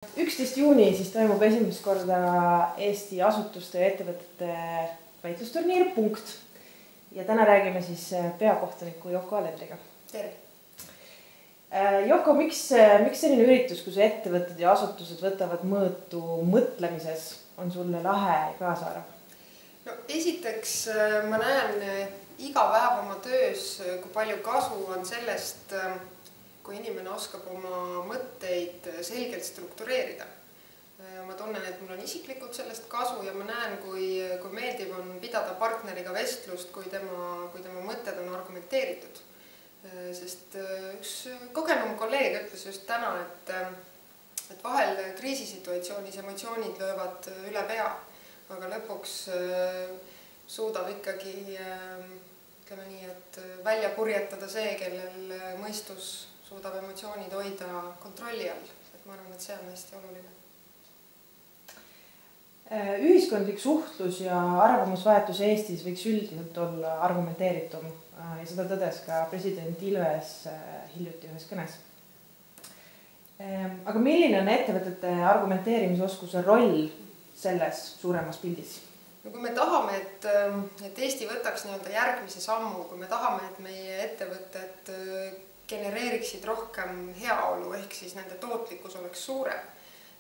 11. juuni siis toimub esimest korda Eesti asutuste ja ettevõtete väitlusturniir Punkt. Ja täna räägime siis peakohtuniku Yoko Alendriga. Tere! Yoko, miks selline üritus, kus ettevõtted ja asutused võtavad mõõtu mõtlemises, on sulle lahe ja kaasaarv? No, esiteks ma näen iga päev oma töös, kui palju kasu on sellest, kui inimene oskab oma mõtteid selgelt struktureerida. Ma tunnen, et mul on isiklikult sellest kasu ja ma näen, kui meeldiv on pidada partneriga vestlust, kui tema mõtted on argumenteeritud. Sest üks kogenum kolleeg ütles just täna, et vahel kriisisituatsioonis emotsioonid löövad üle pea, aga lõpuks suudab ikkagi, ütleme nii, et välja purjetada see, kellel mõistus suudab emotsioonid hoida kontrolli all. Ma arvan, et see on hästi oluline. Ühiskondlik suhtlus ja arvamusvahetus Eestis võiks üldiselt olla argumenteeritum ja seda tõdes ka president Ilves hiljuti ühes kõnes. Aga milline on ettevõtete argumenteerimisoskuse roll selles suuremas pildis? No, kui me tahame, et Eesti võtaks järgmise sammu, kui me tahame, et meie ettevõtted genereeriksid rohkem heaolu ehk siis nende tootlikkus oleks suurem,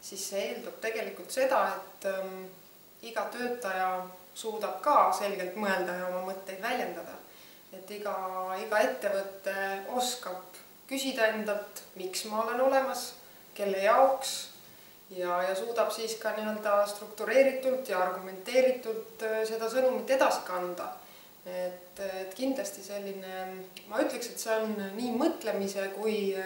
siis see eeldab tegelikult seda, et iga töötaja suudab ka selgelt mõelda ja oma mõtteid väljendada. Et iga ettevõte oskab küsida endalt, miks ma olen olemas, kelle jaoks ja suudab siis ka struktureeritult ja argumenteeritult seda sõnumit edasi kanda. Et kindlasti selline, ma ütleks, et see on nii mõtlemise kui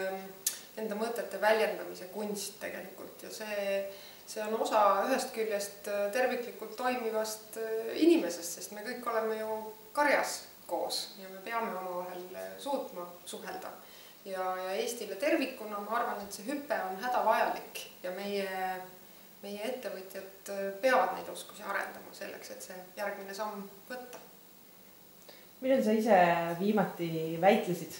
enda mõtete väljendamise kunst tegelikult ja see on osa ühest küljest terviklikult toimivast inimesest, sest me kõik oleme ju karjas koos ja me peame omavahel suutma suhelda. Ja Eestile tervikuna ma arvan, et see hüpe on hädavajalik ja meie ettevõtjad peavad neid oskusi arendama selleks, et see järgmine samm võtta. Millal sa ise viimati väitlesid?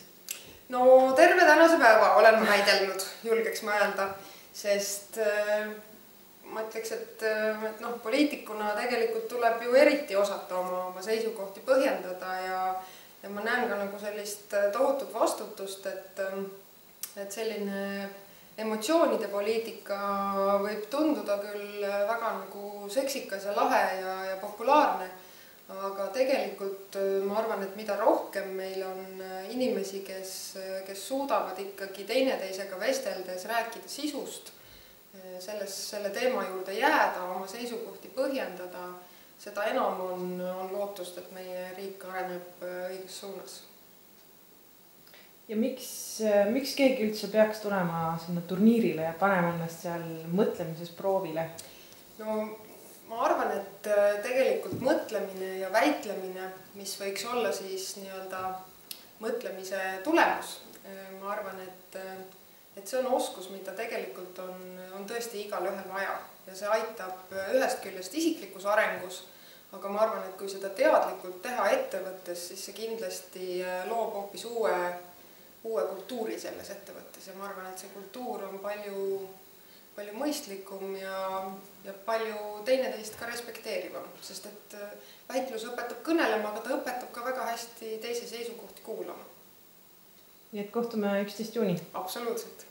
No terve tänase päeva olen ma väidelnud, julgeks ma öelda, sest ma ütleks, et poliitikuna tegelikult tuleb ju eriti osata oma seisukohti põhjendada ja ma näen ka sellist tohutut vastutust, et selline emotsioonide poliitika võib tunduda küll väga seksikas ja lahe ja populaarne, aga tegelikult ma arvan, et mida rohkem meil on inimesi, kes suudavad ikkagi teineteisega vesteldes rääkida sisust, selle teema juurde jääda, oma seisukohti põhjendada, seda enam on lootust, et meie riik areneb õiges suunas. Ja miks keegi üldse peaks tulema sinna turniirile ja panema ennast seal mõtlemises proovile? No ma arvan, et tegelikult mõtlemine ja väitlemine, mis võiks olla siis mõtlemise tulemus, ma arvan, et see on oskus, mida tegelikult on tõesti igal ühel vaja ja see aitab ühest küljest isiklikus arengus, aga ma arvan, et kui seda teadlikult teha ettevõttes, siis see kindlasti loob hoopis uue kultuuri selles ettevõttes ja ma arvan, et see kultuur on palju mõistlikum ja palju teineteist ka respekteerivam, sest et väitlus õpetab kõnelema, aga ta õpetab ka väga hästi teise seisukohti kuulama. Nii et kohtume 11. juuni. Absoluutselt.